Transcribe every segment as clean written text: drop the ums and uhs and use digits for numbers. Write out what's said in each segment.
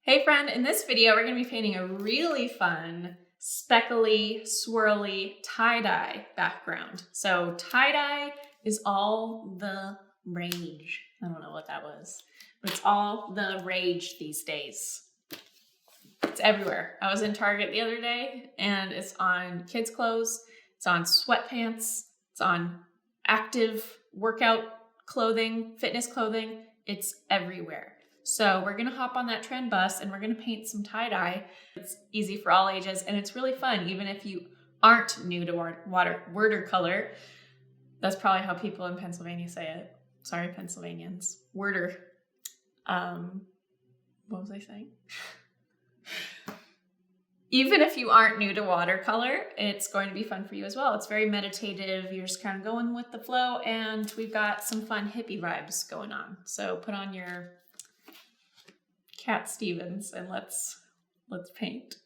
Hey friend, in this video we're going to be painting a really fun, speckly, swirly tie-dye background. So tie-dye is all the rage. I don't know what that was, but it's all the rage these days. It's everywhere. I was in Target the other day and it's on kids' clothes, it's on sweatpants, it's on active workout clothing, fitness clothing, it's everywhere. So we're gonna hop on that trend bus and we're gonna paint some tie-dye. It's easy for all ages and it's really fun, even if you aren't new to watercolor. That's probably how people in Pennsylvania say it. Sorry, Pennsylvanians. Worder. What was I saying? Even if you aren't new to watercolor, it's going to be fun for you as well. It's very meditative. You're just kind of going with the flow and we've got some fun hippie vibes going on. So put on your Cat Stevens and let's paint.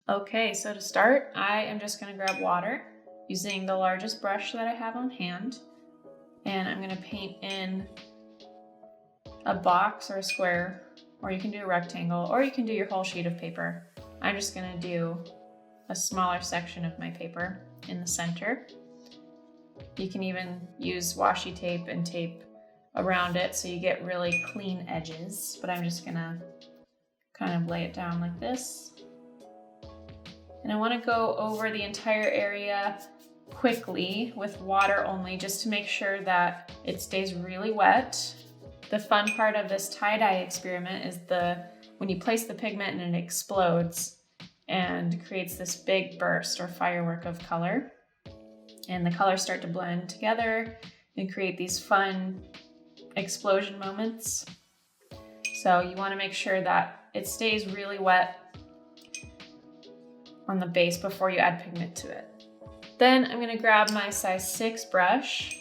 Okay, so to start, I am just going to grab water using the largest brush that I have on hand, and I'm going to paint in a box or a square, or you can do a rectangle, or you can do your whole sheet of paper. I'm just going to do a smaller section of my paper in the center. You can even use washi tape and tape around it so you get really clean edges, but I'm just going to kind of lay it down like this. And I want to go over the entire area quickly with water only, just to make sure that it stays really wet. The fun part of this tie-dye experiment is when you place the pigment and it explodes and creates this big burst or firework of color. And the colors start to blend together and create these fun explosion moments. So you want to make sure that it stays really wet on the base before you add pigment to it. Then I'm going to grab my size 6 brush,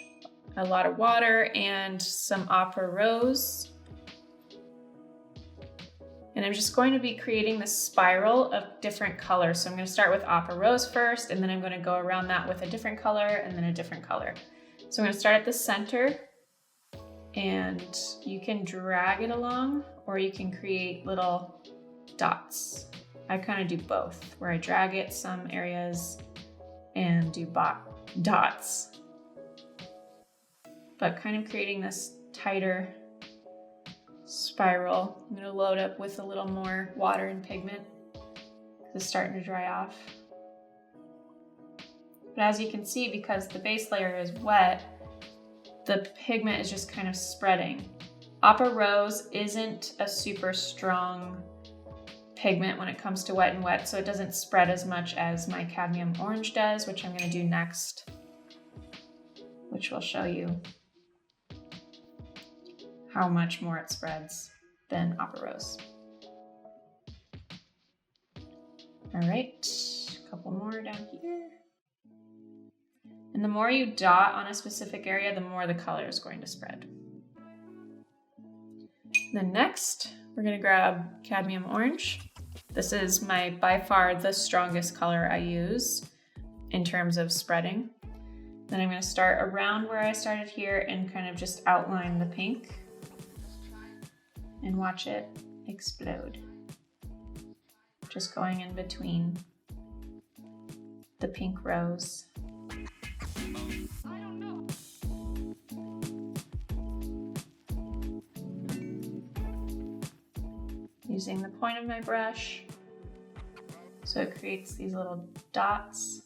a lot of water, and some opera rose. And I'm just going to be creating this spiral of different colors. So I'm going to start with opera rose first, and then I'm going to go around that with a different color and then a different color. So I'm going to start at the center, and you can drag it along or you can create little dots. I kind of do both, where I drag it some areas and do dots. But kind of creating this tighter spiral. I'm going to load up with a little more water and pigment because it's starting to dry off. But as you can see, because the base layer is wet, the pigment is just kind of spreading. Opera rose isn't a super strong pigment when it comes to wet and wet, so it doesn't spread as much as my cadmium orange does, which I'm going to do next, which will show you how much more it spreads than opera rose. All right, a couple more down here. And the more you dot on a specific area, the more the color is going to spread. Then next, we're going to grab cadmium orange. This is by far the strongest color I use in terms of spreading. Then I'm going to start around where I started here and kind of just outline the pink and watch it explode. Just going in between the pink rose. Using the point of my brush so it creates these little dots.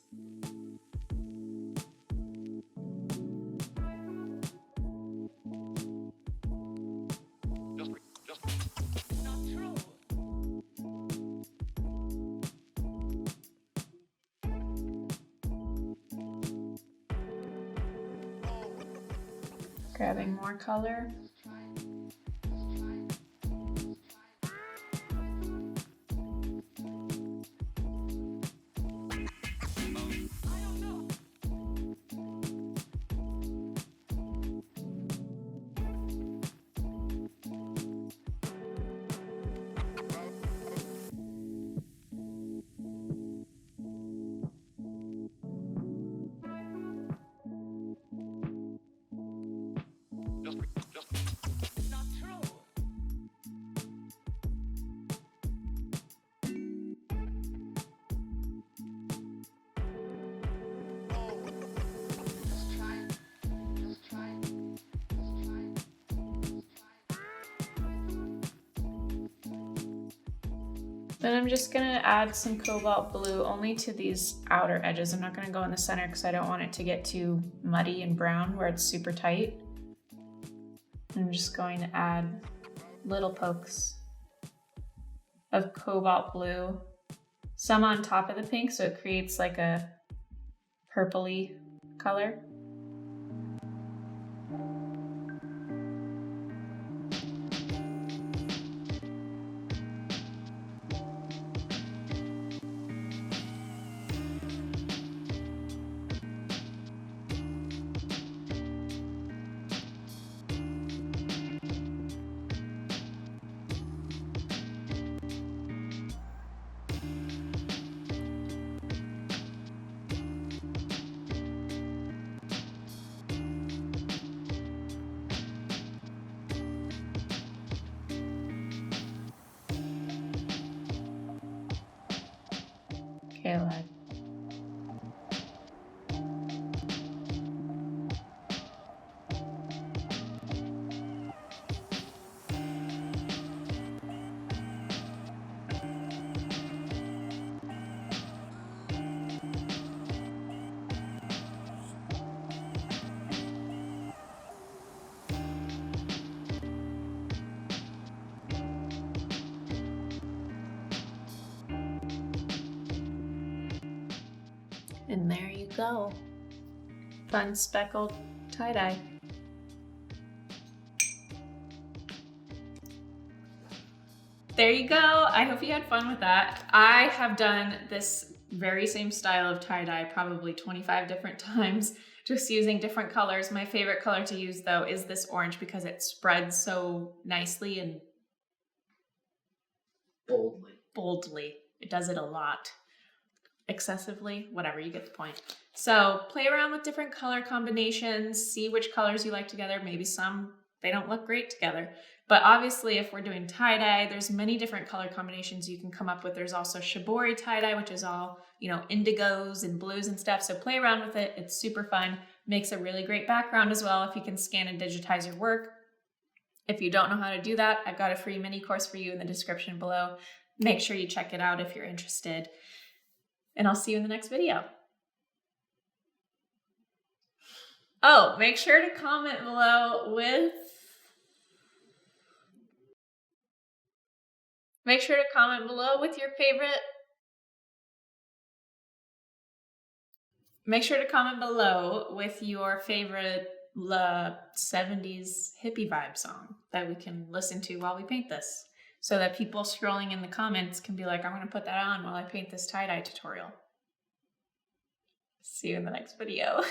Grabbing more color. Then I'm just gonna add some cobalt blue only to these outer edges. I'm not gonna go in the center because I don't want it to get too muddy and brown where it's super tight. I'm just going to add little pokes of cobalt blue, some on top of the pink so it creates like a purpley color. Okay, lad. And there you go. Fun speckled tie-dye. There you go. I hope you had fun with that. I have done this very same style of tie-dye probably 25 different times, just using different colors. My favorite color to use though is this orange because it spreads so nicely and boldly. It does it a lot. Excessively, whatever, you get the point. So play around with different color combinations, see which colors you like together. Maybe some, they don't look great together. But obviously if we're doing tie-dye, there's many different color combinations you can come up with. There's also shibori tie-dye, which is all, you know, indigos and blues and stuff. So play around with it. It's super fun. Makes a really great background as well if you can scan and digitize your work. If you don't know how to do that, I've got a free mini course for you in the description below. Make sure you check it out if you're interested. And I'll see you in the next video. Oh, make sure to comment below with your favorite. Make sure to comment below with your favorite 70s hippie vibe song that we can listen to while we paint this, so that people scrolling in the comments can be like, I'm gonna put that on while I paint this tie-dye tutorial. See you in the next video.